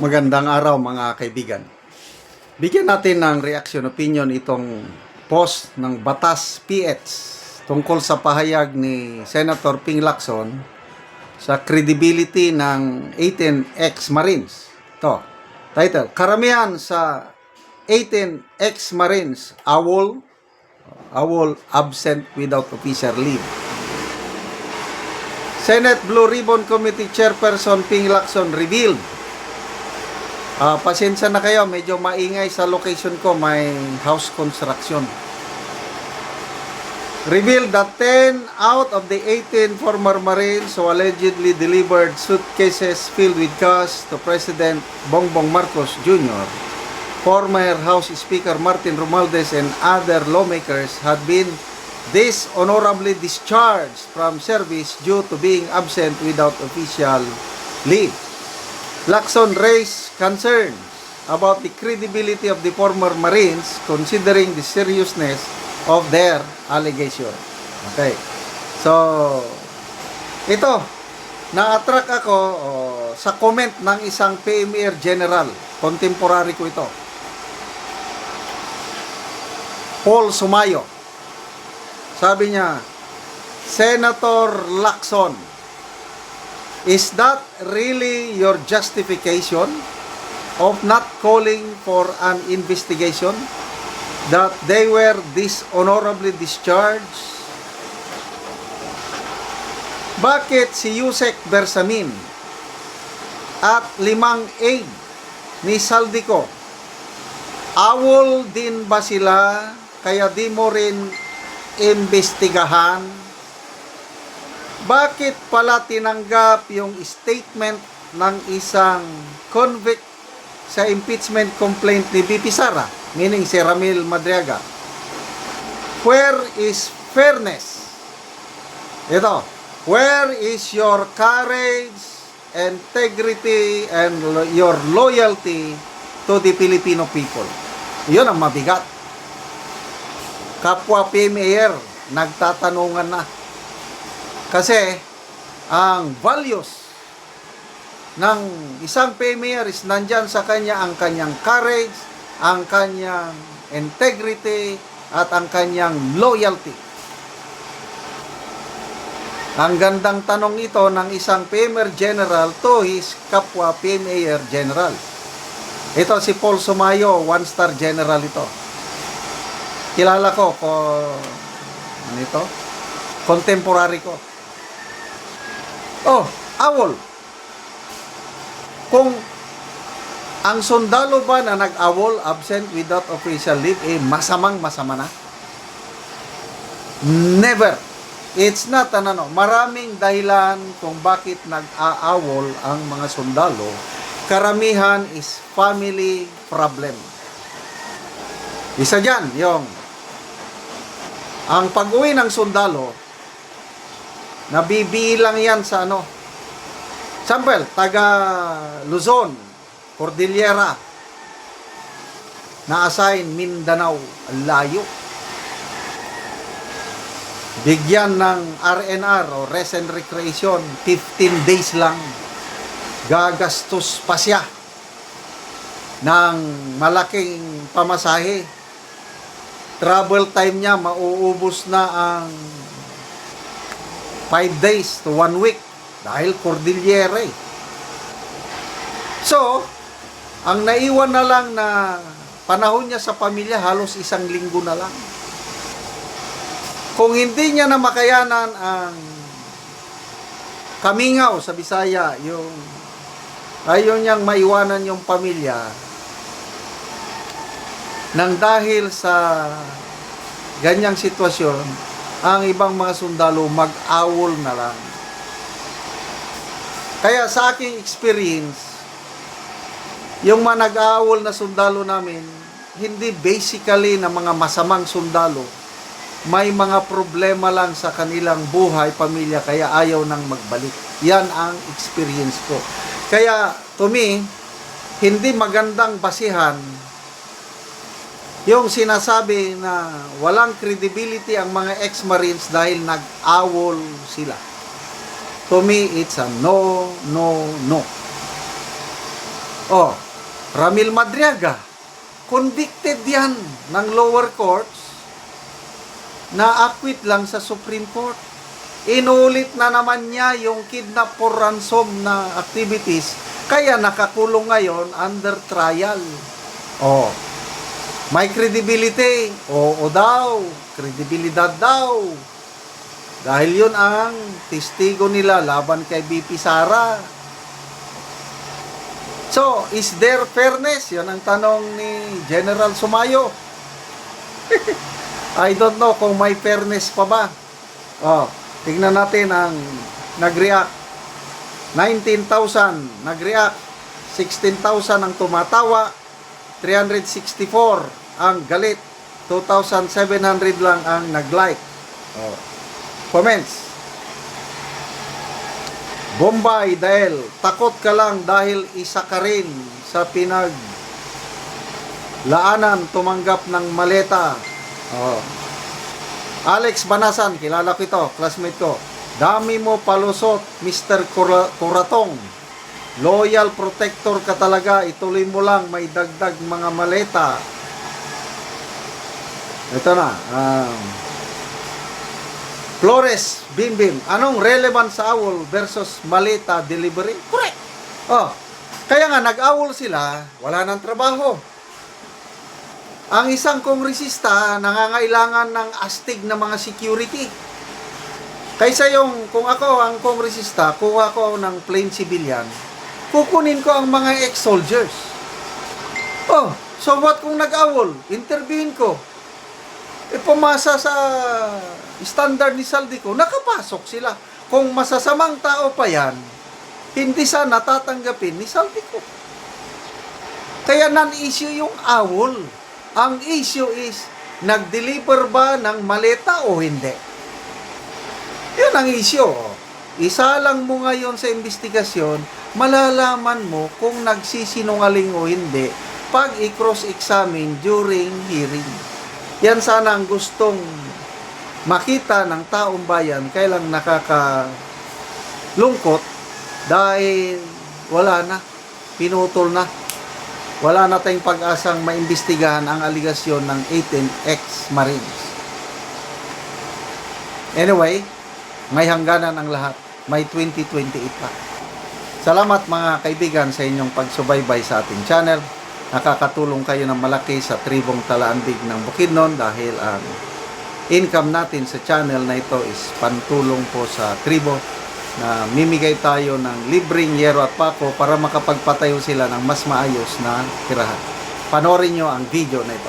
Magandang araw mga kaibigan. Bigyan natin ng reaction opinion itong post ng Batas PH tungkol sa pahayag ni Senator Ping Lacson sa credibility ng 18 ex-Marines. Ito, title, karamihan sa 18 ex-Marines AWOL absent without official leave. Senate Blue Ribbon Committee Chairperson Ping Lacson revealed. Pasensya na kayo, medyo maingay sa location ko, may house construction. Revealed that 10 out of the 18 former Marines who allegedly delivered suitcases filled with cash to President Bongbong Marcos Jr., former House Speaker Martin Romualdez and other lawmakers had been dishonorably discharged from service due to being absent without official leave. Lacson raised concerns about the credibility of the former Marines considering the seriousness of their allegation. Okay. So, ito, na-attract ako sa comment ng isang PMR General. Contemporary ko ito. Paul Sumayo. Sabi niya, Senator Lacson, is that really your justification of not calling for an investigation that they were dishonorably discharged? Bakit si Yusek Bersamin at 5 aide ni Saldico, awol din ba sila kaya di mo rin imbestigahan? Bakit pala tinanggap yung statement ng isang convict sa impeachment complaint ni BP Sara, meaning si Ramil Madriaga? Where is fairness? Ito, where is your courage, integrity, and your loyalty to the Filipino people? Yun ang mabigat. Kapwa PMAR, nagtatanungan na. Kasi, ang values ng isang PMAR is nandyan sa kanya ang kanyang courage, ang kanyang integrity, at ang kanyang loyalty. Ang gandang tanong ito ng isang PMAR General to his kapwa PMAR General. Ito si Paul Sumayo, 1-star General ito. Kilala ko ano ito? Contemporary ko. Oh, awol. Kung ang sundalo ba na nag-awol, absent without official leave, masamang-masama na? Never. It's not maraming dahilan kung bakit nag-aawol ang mga sundalo. Karamihan is family problem. Isa dyan, ang pag-uwi ng sundalo, nabibilang yan sa sample, taga Luzon, Cordillera, na-assign Mindanao, layo. Bigyan ng RNR o Rest and Recreation, 15 days lang. Gagastos pa siya ng malaking pamasahe. Travel time niya, mauubos na ang 5 days to 1 week dahil Cordillera So, ang naiwan na lang na panahon niya sa pamilya halos 1 linggo na lang. Kung hindi niya na makayanan ang kamingaw sa Bisaya, yung ayaw niyang maiwanan yung pamilya nang dahil sa ganyang sitwasyon, ang ibang mga sundalo mag-awol na lang. Kaya sa aking experience, yung mga nag-aawol na sundalo namin, hindi basically na mga masamang sundalo. May mga problema lang sa kanilang buhay, pamilya, kaya ayaw nang magbalik. Yan ang experience ko. Kaya, to me, hindi magandang basihan yung sinasabi na walang credibility ang mga ex-Marines dahil nag-awol sila. To me, it's a no, no, no. Oh, Ramil Madriaga, convicted yan ng lower courts, na-acquit lang sa Supreme Court. Inulit na naman niya yung kidnap for ransom na activities, kaya nakakulong ngayon under trial. Oh, may credibility. Oo daw, kredibilidad daw. Dahil yun ang testigo nila laban kay BP Sara. So, is there fairness? Yun ang tanong ni General Sumayo. I don't know kung may fairness pa ba. Oh, tingnan natin ang nag-react. 19,000 nag-react. 16,000 ang tumatawa. 364 ang galit. 2,700 lang ang nag-like. Oh. Comments. Bombay dahil takot ka lang dahil isa ka rin sa laanan tumanggap ng maleta. Oh. Alex Banasan, kilala ko ito, classmate ko. Dami mo palusot, Mr. Kuratong. Loyal protector ka talaga, ituloy mo lang, may dagdag mga maleta. Ito na. Flores, Bimbim, anong relevant sa awol versus maleta delivery? Correct. Oh, kaya nga nag-awol sila, wala nang trabaho. Ang isang kongresista nangangailangan ng astig na mga security. Kaysa yung, kung ako ang kongresista, kuha ko ng plain civilian, kukunin ko ang mga ex-soldiers. Oh, so what kung nag-awol? Interviewin ko. Pumasa sa standard ni Saldico, nakapasok sila. Kung masasamang tao pa yan, hindi sana tatanggapin ni Saldico. Kaya non-issue yung awol. Ang issue is, nag-deliver ba ng maleta o hindi? Yun ang issue. Isa lang mo ngayon sa investigasyon, malalaman mo kung nagsisinungaling o hindi pag i-cross-examine during hearing. Yan sana ang gustong makita ng taong bayan, kailang nakakalungkot dahil wala na, pinutol na. Wala na tayong pag-asang maimbestigahan ang aligasyon ng 18 ex-Marines. Anyway, may hangganan ang lahat. May 2028 pa. Salamat mga kaibigan sa inyong pagsubaybay sa ating channel. Nakakatulong kayo ng malaki sa tribong Talaandig ng Bukidnon dahil ang income natin sa channel na ito is pantulong po sa tribo na mimigay tayo ng libreng yero at pako para makapagpatayo sila ng mas maayos na tirahan. Panoorin nyo ang video na ito.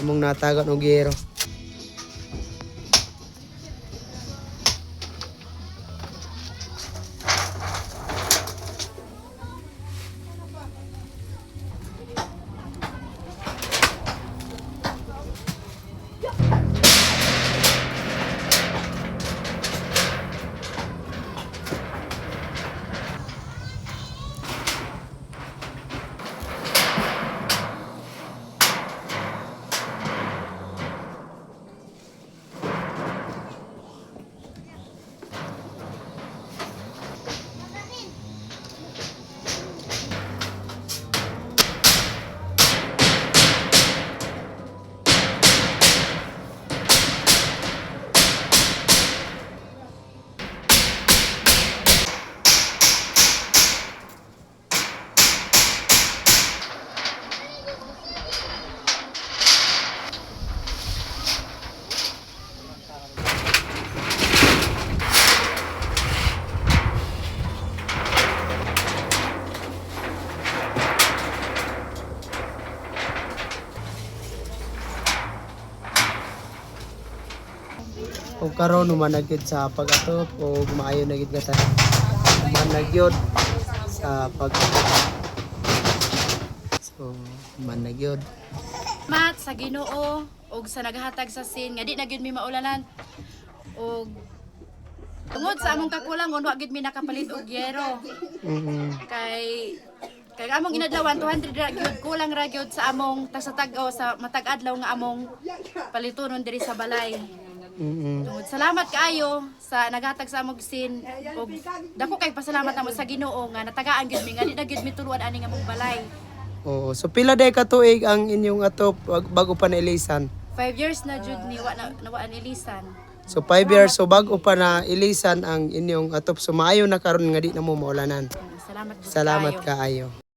Mong natagat ng gero. O karon humanagyod sa pag-atop o maayo na gid nga ta. Humanagyod sa pag-atop. So, humanagyod. Mat sa Ginoo og sa naghatag sa sin nga di na gyud mi maulanan og tungod sa among kakulang wa gyud mi nakapalit og yero kay among inadlawan 200 ra gyud kulang ra gyud sa among tasatag o sa matag adlaw nga among palitunon diri sa balay. Tungod salamat kaayo sa naghatag sa among sin og dako kay pasalamat namo sa Ginoo nga natagaan gyud mi nga di na gyud mi tuluan ani nga mong balay. Oo. So pila day ka tuig ang inyong atop bago pa nailisan? 5 years na jud ni wa na ilisan. So 5 years so bago pa na ilisan ang inyong atop so maayo na karon nga di na mo maulanan. Salamat jud Salamat kaayo. kaayo.